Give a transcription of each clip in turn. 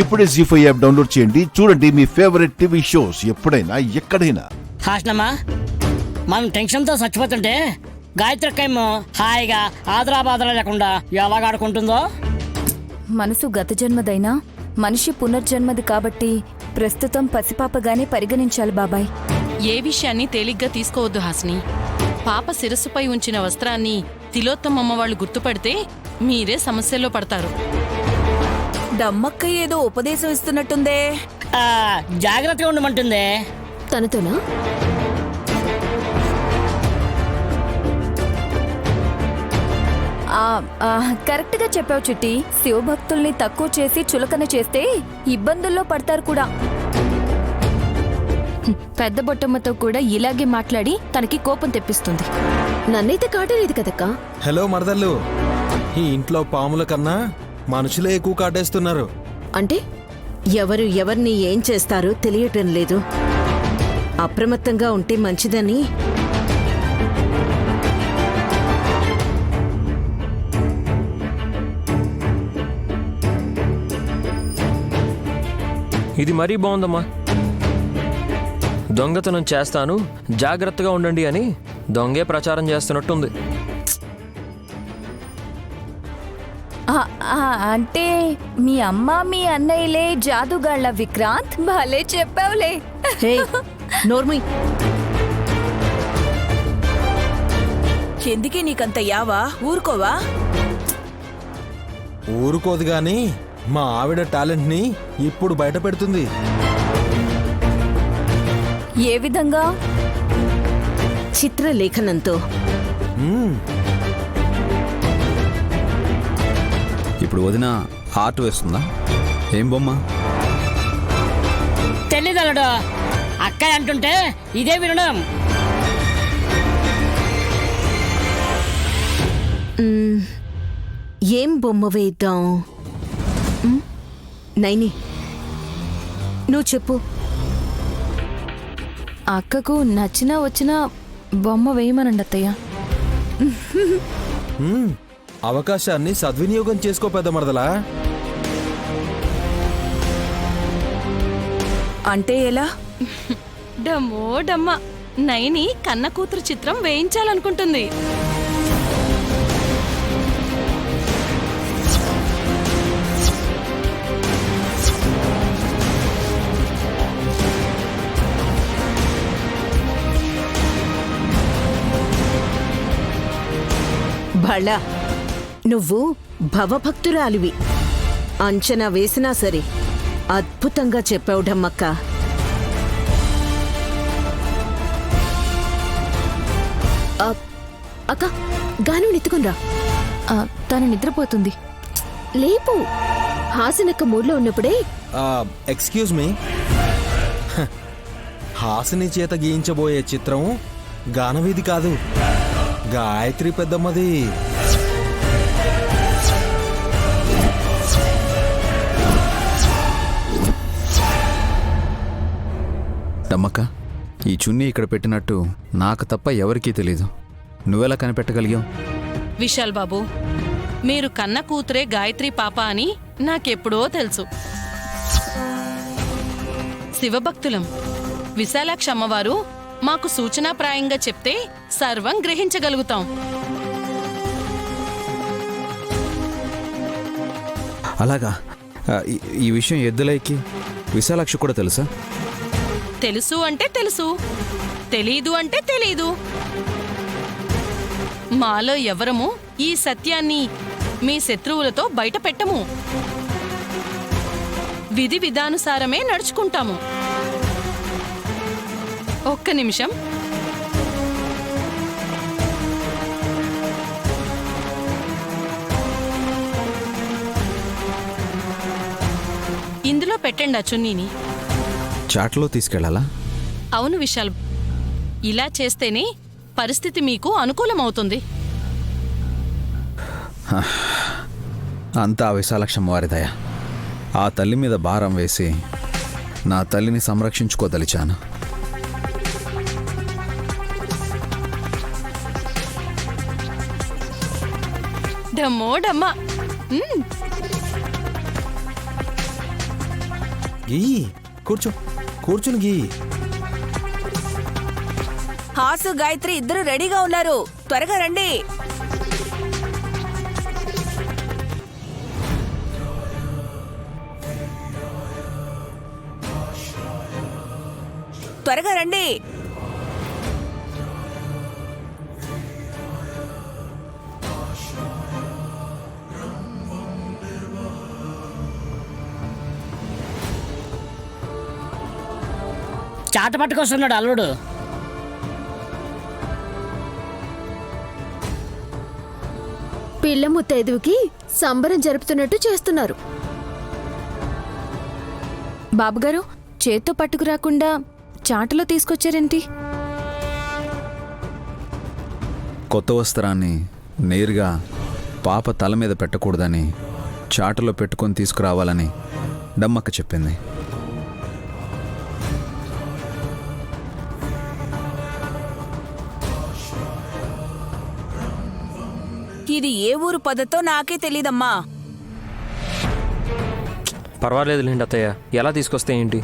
ఇప్పుడే జీ5 app download చేయండి. చూడండి మీ ఫేవరెట్ టీవీ షోస్ ఎప్పుడైనా ఎక్కడైనా. హాస్నమ్మా, మనం టెన్షన్తో చచ్చిపోతుంటే గాయత్రికేమో హాయిగా ఆదరాబాదరా లేకుండా ఎలాగాడుకుంటుందో. మనసు గత జన్మదైనా మనిషి పునర్జన్మది కాబట్టి ప్రస్తుతం పసిపాపగానే పరిగణించాలి బాబాయ్. ఏ విషయాన్ని తేలిగ్గా తీసుకోవద్దు హాసిని. పాప శిరస్సుపై ఉంచిన వస్త్రాన్ని తిలోత్తమమ్మ వాళ్ళు గుర్తుపడితే మీరే సమస్యల్లో పడతారు. డమ్మక్క ఏదో ఉపదేశం ఇస్తున్నట్టుందే. జాగ్రత్తగా ఉండమంటుందే. తనతోనా? కరెక్ట్ గా చెప్పావు చిట్టి. శివభక్తుల్ని తక్కువ చేసి చులకన చేస్తే ఇబ్బందుల్లో పడతారు కూడా. పెద్ద బొట్టమ్మతో కూడా ఇలాగే మాట్లాడి తనకి కోపం తెప్పిస్తుంది. నన్నైతే కాటలేదు కదక్క. హలో మరదళ్ళు, ఈ ఇంట్లో పాముల కన్నా మనుషులే ఎక్కువ కాటేస్తున్నారు. అంటే ఎవరు ఎవరిని ఏం చేస్తారో తెలియటం లేదు. అప్రమత్తంగా ఉంటే మంచిదని. ఇది మరీ బాగుందమ్మా. దొంగతనం చేస్తాను, జాగ్రత్తగా ఉండండి అని దొంగే ప్రచారం చేస్తున్నట్టుంది. అంటే మీ అమ్మ మీ అన్నయ్యలే జాదుగాళ్ళ విక్రాంత్. భలే చెప్పావులే. నోర్మయ్, ఎందుకే నీకంత యావా? ఊరుకోవా? ఊరుకోదు గాని మా ఆవిడ టాలెంట్ ని ఇప్పుడు బయట పెడుతుంది. ఏ విధంగా? చిత్రలేఖనంతో. ఇప్పుడు వదిన ఆర్ట్ వేస్తుందా? ఏం బొమ్మ? తెలీదలడు. అక్కయ్య అంటుంటే ఇదే వినడం. ఏం బొమ్మ వేద్దాం? నైని, నువ్వు చెప్పు. అక్కకు నచ్చినా వచ్చినా బొమ్మ వేయమనండి అత్తయ్య. అవకాశాన్ని సద్వినియోగం చేసుకో పెద్ద మరదలా. అంటే ఎలా? డమ్మో డమ్మ, నైని కన్న కూతురు చిత్రం వేయించాలనుకుంటుంది. భళ, నువ్వు భవభక్తురాలివి. అంచనా వేసినా సరే అద్భుతంగా చెప్పావు డమ్మక్క. అక్క, గాను నెత్తుకునిరా. తను నిద్రపోతుంది. లేపు. హాసినక్క మూడ్లో ఉన్నప్పుడే. ఎక్స్క్యూజ్ మీ, హాసిని చేత గీయించబోయే చిత్రం గానవీధి కాదు, గాయత్రి పెద్దమ్మది. డమ్మక్క, ఈ చున్నీ ఇక్కడ పెట్టినట్టు నాకు తప్ప ఎవరికీ తెలీదు. నువ్వెలా కనిపెట్టగలిగావు? విశాల్ బాబు, మీరు కన్న కూతురే గాయత్రి పాప అని నాకెప్పుడో తెలుసు. శివభక్తులం. విశాలాక్ష అమ్మవారు మాకు సూచనాప్రాయంగా చెప్తే సర్వం గ్రహించగలుగుతాం. అలాగా? ఈ విషయం ఎద్దులైకి విశాలాక్షి కూడా తెలుసా? తెలుసు అంటే తెలుసు, తెలీదు అంటే తెలీదు. మాలో ఎవరము ఈ సత్యాన్ని మీ శత్రువులతో బయట పెట్టము. విధి విధానుసారమే నడుచుకుంటాము. ఒక్క నిమిషం. ఇందులో పెట్టండి ఆ చున్నీని. చాట్లో తీసుకెళ్లాలా? అవును విశాల్, ఇలా చేస్తేనే పరిస్థితి మీకు అనుకూలమవుతుంది. అంతా విశాలక్షమ్మ వారి దయ. ఆ తల్లి మీద భారం వేసి నా తల్లిని సంరక్షించుకోదలిచాను. డమ్మో డమ్మ. గీయి కూర్చో, కూర్చుని గీయి. హాసు గాయత్రి ఇద్దరు రెడీగా ఉన్నారు, త్వరగా రండి. త్వరగా రండి. చాట పట్టుకొస్తున్నాడు అల్లుడు. పిల్ల ముత్తైదువుకి సంబరం జరుపుతున్నట్టు చేస్తున్నారు. బాబుగారు, చేత్తో పట్టుకురాకుండా చాటలో తీసుకొచ్చారేంటి? కొత్త వస్త్రాన్ని నేరుగా పాప తల మీద పెట్టకూడదని చాటలో పెట్టుకొని తీసుకురావాలని డమ్మక్క చెప్పింది. ఇది ఏ ఊరు పద్ధతో నాకే తెలీదమ్మా. పర్వాలేదులేండి అత్తయ్య, ఎలా తీసుకొస్తే ఏంటి?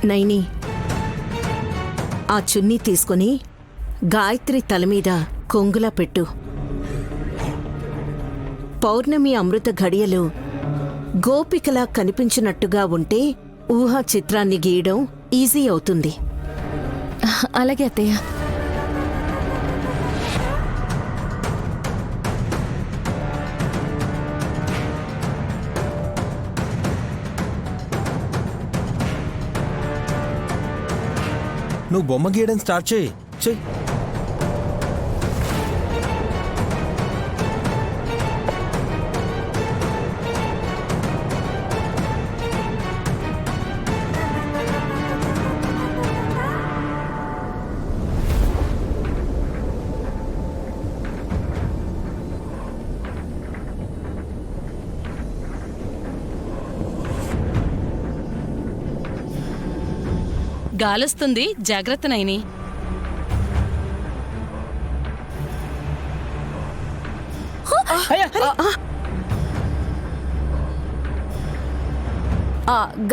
నైని, ఆ చున్నీ తీసుకొని గాయత్రి తల మీద కొంగులా పెట్టు. పౌర్ణమి అమృత ఘడియలు గోపికలా కనిపించినట్టుగా ఉంటే ఊహా చిత్రాన్ని గీయడం ఈజీ అవుతుంది. అలాగే అత్తయ్య. నువ్వు బొమ్మ గీయడం స్టార్ట్ చేయి. చెయ్యి. గాలొస్తుంది, జాగ్రత్త నైని.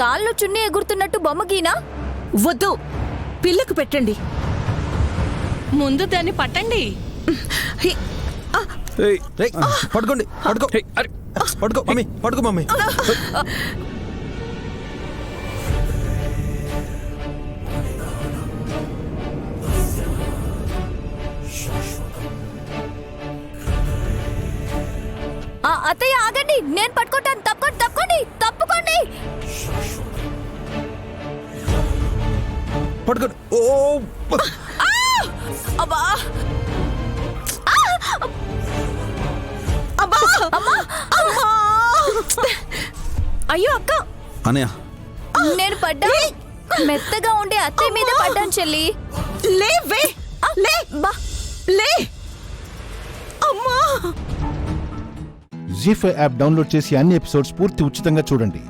గాల్లో చున్నీ ఎగురుతున్నట్టు బొమ్మ గీనా? వద్దు, పిల్లకు పెట్టండి. ముందు దాన్ని పట్టండి. ఏయ్, పట్టుకోండి, పట్టుకో. పట్టుకో మమ్మీ, పట్టుకో మమ్మీ. అత్తయ్య ఆగండి, నేను పట్టుకుంటాను. తప్పకోండి, తప్పకోండి, తప్పుకోండి. పట్టుకోండి. ఓ అబ్బా అయ్యో అక్క, అనయ్య, నేను పడ్డా. మెత్తగా ఉండే అత్తయ్య మీద పడ్డాను చెల్లి. లేవే, లే బా, లే. అమ్మా, జీ5 యాప్ డౌన్లోడ్ చేసి అన్ని ఎపిసోడ్స్ పూర్తి ఉచితంగా చూడండి.